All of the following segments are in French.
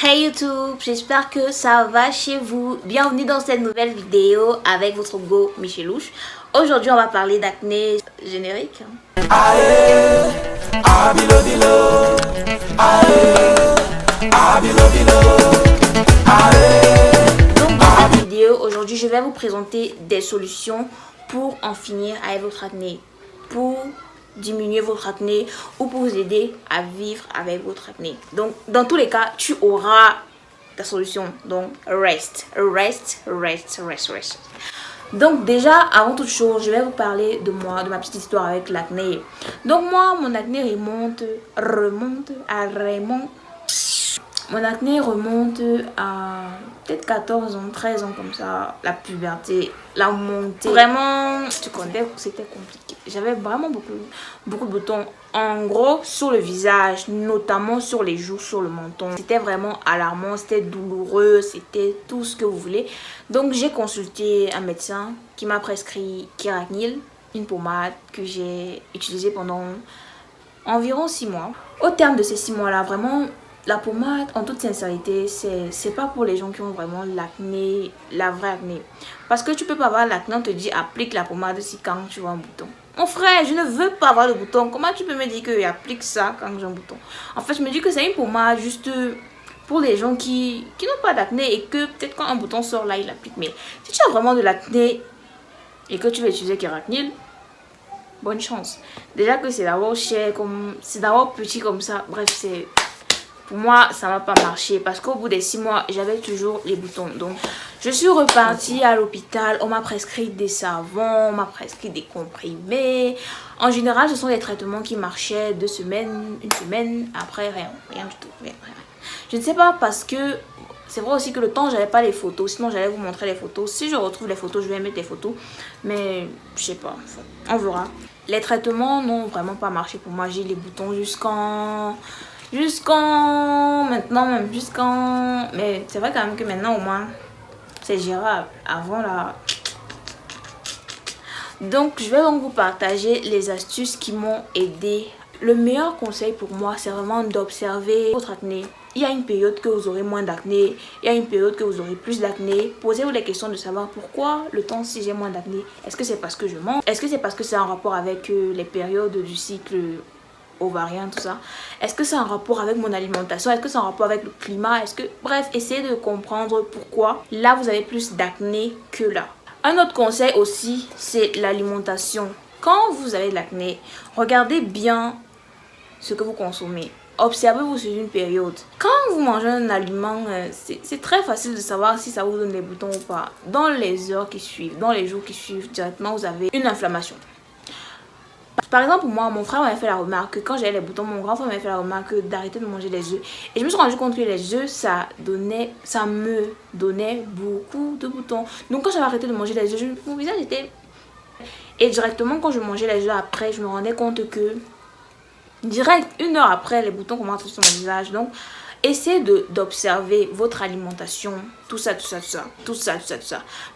Hey YouTube, j'espère que ça va chez vous. Bienvenue dans cette nouvelle vidéo avec votre go Michelouche. Aujourd'hui on va parler d'acné générique. Donc dans cette vidéo, aujourd'hui je vais vous présenter des solutions pour en finir avec votre acné. Pour diminuer votre acné ou pour vous aider à vivre avec votre acné. Donc dans tous les cas tu auras ta solution. Donc reste. Donc déjà avant toute chose je vais vous parler de moi, de ma petite histoire avec l'acné. Donc moi mon acné remonte à peut-être 14 ans, 13 ans comme ça, la puberté, la montée. Vraiment, tu connais, c'était compliqué. J'avais vraiment beaucoup de boutons. En gros, sur le visage, notamment sur les joues, sur le menton. C'était vraiment alarmant, c'était douloureux, c'était tout ce que vous voulez. Donc j'ai consulté un médecin qui m'a prescrit Keragnil, une pommade que j'ai utilisée pendant environ 6 mois. Au terme de ces 6 mois-là, vraiment, la pommade, en toute sincérité, c'est pas pour les gens qui ont vraiment l'acné, la vraie acné. Parce que tu peux pas avoir l'acné, on te dit applique la pommade si quand tu vois un bouton. Mon frère, je ne veux pas avoir de bouton. Comment tu peux me dire que applique ça quand j'ai un bouton? En fait, je me dis que c'est une pommade juste pour les gens qui n'ont pas d'acné et que peut-être quand un bouton sort là, il applique. Mais si tu as vraiment de l'acné et que tu veux utiliser Keragnil, bonne chance. Déjà que c'est d'abord cher, c'est d'abord petit comme ça. Bref, c'est... Pour moi, ça va pas marcher parce qu'au bout des 6 mois, j'avais toujours les boutons. Donc, je suis repartie à l'hôpital. On m'a prescrit des savons, on m'a prescrit des comprimés. En général, ce sont des traitements qui marchaient 2 semaines, 1 semaine. Après, rien du tout. Rien. Je ne sais pas parce que c'est vrai aussi que le temps, j'avais pas les photos. Sinon, j'allais vous montrer les photos. Si je retrouve les photos, je vais mettre les photos. Mais je sais pas. On verra. Les traitements n'ont vraiment pas marché pour moi. J'ai les boutons jusqu'en maintenant même, mais c'est vrai quand même que maintenant au moins c'est gérable. Avant là, donc je vais donc vous partager les astuces qui m'ont aidé. Le meilleur conseil pour moi, c'est vraiment d'observer votre acné. Il y a une période que vous aurez moins d'acné, il y a une période que vous aurez plus d'acné. Posez-vous les questions de savoir pourquoi le temps si j'ai moins d'acné. Est-ce que c'est parce que je mange? Est-ce que c'est parce que c'est en rapport avec les périodes du cycle ovarien, tout ça? Est-ce que c'est en rapport avec mon alimentation? Est-ce que c'est en rapport avec le climat? Est-ce que... Bref, essayez de comprendre pourquoi là vous avez plus d'acné que là. Un autre conseil aussi, c'est l'alimentation. Quand vous avez de l'acné, regardez bien ce que vous consommez. Observez-vous sur une période. Quand vous mangez un aliment, c'est très facile de savoir si ça vous donne des boutons ou pas. Dans les heures qui suivent, dans les jours qui suivent, directement vous avez une inflammation. Par exemple, moi, mon frère m'avait fait la remarque que quand j'avais les boutons, mon grand frère m'avait fait la remarque d'arrêter de manger les œufs. Et je me suis rendu compte que les œufs, ça me donnait beaucoup de boutons. Donc quand j'avais arrêté de manger les œufs, mon visage était... Et directement, quand je mangeais les œufs après, je me rendais compte que direct, 1 heure après, les boutons commençaient sur mon visage. Donc, essayez d'observer votre alimentation, tout ça,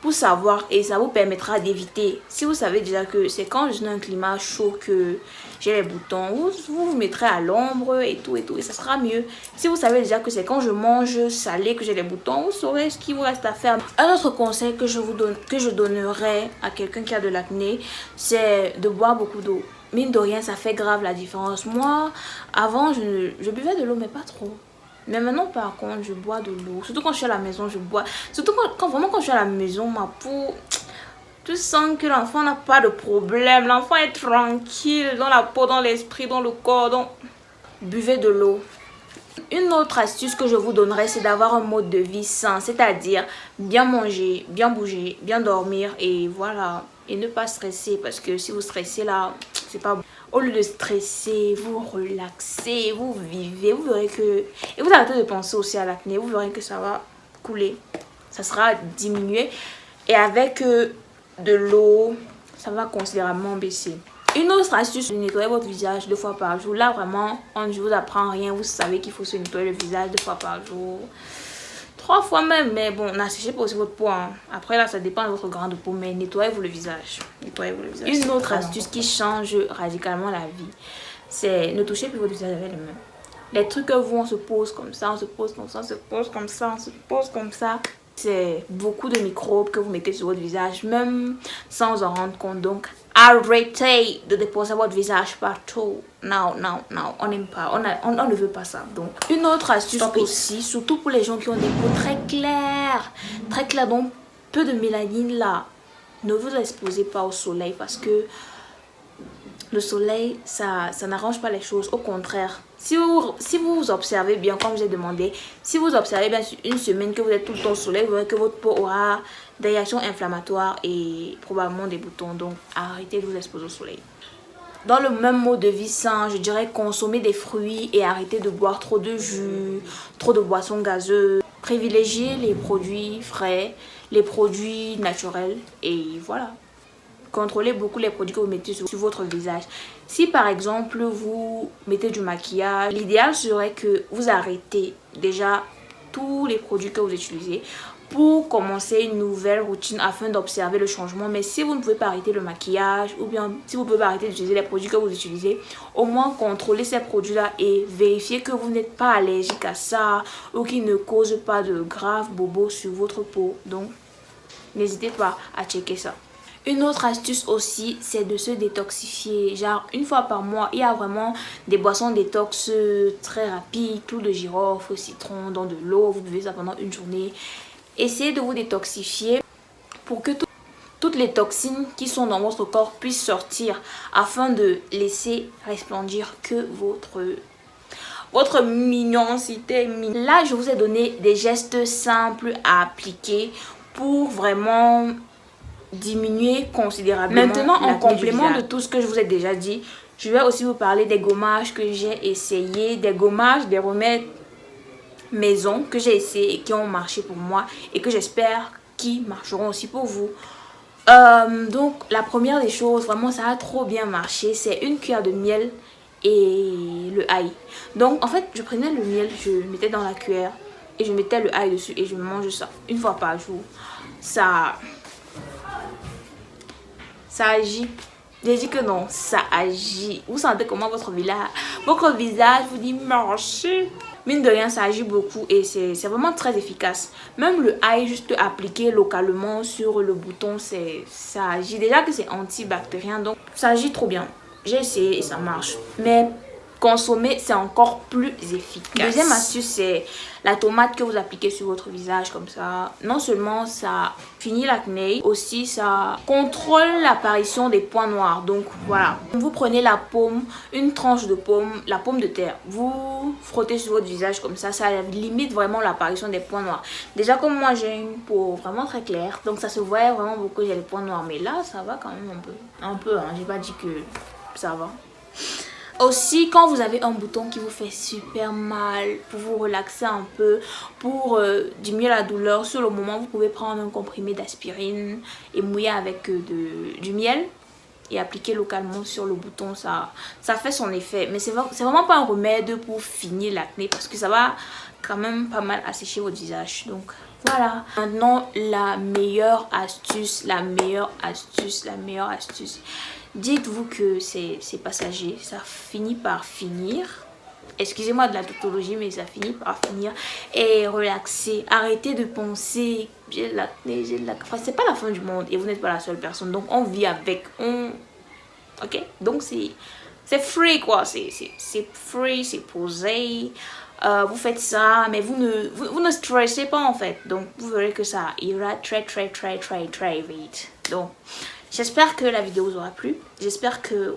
pour savoir, et ça vous permettra d'éviter. Si vous savez déjà que c'est quand je suis dans un climat chaud que j'ai les boutons, vous mettrez à l'ombre et tout, et ça sera mieux. Si vous savez déjà que c'est quand je mange salé que j'ai les boutons, vous saurez ce qu'il vous reste à faire. Un autre conseil que je donnerais à quelqu'un qui a de l'acné, c'est de boire beaucoup d'eau. Mine de rien, ça fait grave la différence. Moi, avant, je buvais de l'eau, mais pas trop. Mais maintenant, par contre, je bois de l'eau. Surtout quand je suis à la maison, je bois. Surtout quand je suis à la maison, ma peau... Tu sens que l'enfant n'a pas de problème. L'enfant est tranquille dans la peau, dans l'esprit, dans le corps. Donc, buvez de l'eau. Une autre astuce que je vous donnerai, c'est d'avoir un mode de vie sain. C'est-à-dire bien manger, bien bouger, bien dormir. Et voilà. Et ne pas stresser. Parce que si vous stressez là, c'est pas bon. Au lieu de stresser, vous relaxez, vous vivez, vous verrez que... Et vous arrêtez de penser aussi à l'acné, vous verrez que ça va couler. Ça sera diminué. Et avec de l'eau, ça va considérablement baisser. Une autre astuce, c'est de nettoyer votre visage 2 fois par jour. Là, vraiment, je vous apprends rien. Vous savez qu'il faut se nettoyer le visage 2 fois par jour. 3 fois même, mais bon, n'asséchez pas aussi votre peau. Hein. Après là, ça dépend de votre grain de peau, mais nettoyez-vous le visage. Une autre astuce qui change radicalement la vie, c'est ne toucher plus votre visage avec les mains. Les trucs que vous, on se pose comme ça, on se pose comme ça, on se pose comme ça, on se pose comme ça. C'est beaucoup de microbes que vous mettez sur votre visage, même sans vous en rendre compte. Donc, arrêtez de déposer votre visage partout. Non, non, non, on n'aime pas, on ne veut pas ça. Donc, une autre astuce aussi, surtout pour les gens qui ont des peaux très claires, donc peu de mélanine là. Ne vous exposez pas au soleil parce que le soleil, ça n'arrange pas les choses. Au contraire, si vous observez bien, comme j'ai demandé, si vous observez bien sur une semaine que vous êtes tout le temps au soleil, vous verrez que votre peau aura des réactions inflammatoires et probablement des boutons. Donc, arrêtez de vous exposer au soleil. Dans le même mode de vie sain, je dirais consommer des fruits et arrêter de boire trop de jus, trop de boissons gazeuses. Privilégiez les produits frais, les produits naturels et voilà. Contrôlez beaucoup les produits que vous mettez sur votre visage. Si par exemple vous mettez du maquillage, l'idéal serait que vous arrêtez déjà tous les produits que vous utilisez pour commencer une nouvelle routine afin d'observer le changement. Mais si vous ne pouvez pas arrêter le maquillage ou bien si vous ne pouvez pas arrêter d'utiliser les produits que vous utilisez, au moins contrôlez ces produits-là et vérifiez que vous n'êtes pas allergique à ça ou qu'ils ne causent pas de graves bobos sur votre peau. Donc, n'hésitez pas à checker ça. Une autre astuce aussi, c'est de se détoxifier. Genre, une fois par mois, il y a vraiment des boissons détox très rapides. Clou de girofle, citron, dans de l'eau. Vous buvez ça pendant une journée. Essayez de vous détoxifier pour que toutes les toxines qui sont dans votre corps puissent sortir afin de laisser resplendir que votre mignoncité. Là, je vous ai donné des gestes simples à appliquer pour vraiment diminuer considérablement. Maintenant, en complément de tout ce que je vous ai déjà dit, je vais aussi vous parler des gommages que j'ai essayé, des gommages, des remèdes maison que j'ai essayé et qui ont marché pour moi et que j'espère qu'ils marcheront aussi pour vous. Donc, la première des choses, vraiment ça a trop bien marché, c'est une cuillère de miel et le ail. Donc, en fait, je prenais le miel, je le mettais dans la cuillère et je mettais le ail dessus et je mange ça une fois par jour. Ça agit. J'ai dit que non, ça agit. Vous sentez comment votre visage vous dit merci. Mine de rien, ça agit beaucoup et c'est vraiment très efficace. Même le ail, juste appliqué localement sur le bouton, ça agit. Déjà que c'est antibactérien, donc ça agit trop bien. J'ai essayé et ça marche. Mais consommer, c'est encore plus efficace. Deuxième astuce, c'est la tomate que vous appliquez sur votre visage comme ça. Non seulement ça finit l'acné, aussi ça contrôle l'apparition des points noirs. Donc voilà, vous prenez la paume, une tranche de paume, la paume de terre, vous frottez sur votre visage comme ça limite vraiment l'apparition des points noirs. Déjà comme moi j'ai une peau vraiment très claire, donc ça se voit vraiment beaucoup, j'ai les points noirs. Mais là ça va quand même un peu hein. J'ai pas dit que ça va. Aussi, quand vous avez un bouton qui vous fait super mal, pour vous relaxer un peu, pour diminuer la douleur, sur le moment, vous pouvez prendre un comprimé d'aspirine et mouiller avec du miel et appliquer localement sur le bouton. Ça fait son effet. Mais c'est vraiment pas un remède pour finir l'acné parce que ça va quand même pas mal assécher votre visage. Donc voilà. Maintenant, la meilleure astuce. Dites-vous que c'est passager, ça finit par finir. Excusez-moi de la tautologie, mais ça finit par finir. Et relaxez, arrêtez de penser j'ai de l'acné, Enfin, c'est pas la fin du monde et vous n'êtes pas la seule personne. Donc on vit avec, ok. Donc c'est free quoi, c'est free, c'est posé. Vous faites ça, mais vous ne stressez pas en fait. Donc vous verrez que ça ira très vite. Donc j'espère que la vidéo vous aura plu. J'espère que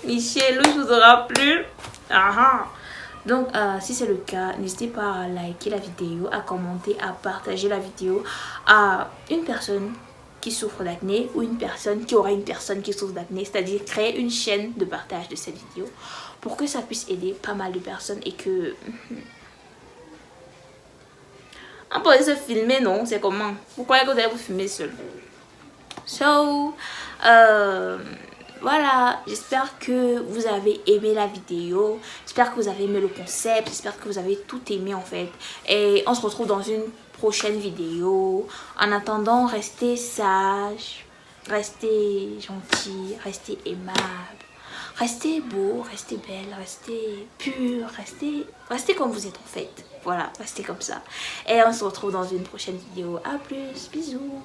Michel vous aura plu. Donc si c'est le cas, n'hésitez pas à liker la vidéo, à commenter, à partager la vidéo à une personne qui souffre d'acné ou une personne qui aura une personne qui souffre d'acné, c'est-à-dire créer une chaîne de partage de cette vidéo pour que ça puisse aider pas mal de personnes et que on peut se filmer, non? C'est comment? Pourquoi est-ce que vous allez vous filmer seul? So, voilà, j'espère que vous avez aimé la vidéo, j'espère que vous avez aimé le concept, j'espère que vous avez tout aimé en fait. Et on se retrouve dans une prochaine vidéo. En attendant, restez sages, restez gentils, restez aimables. Restez beau, restez belle, restez pur, restez comme vous êtes en fait. Voilà, restez comme ça. Et on se retrouve dans une prochaine vidéo. À plus, bisous.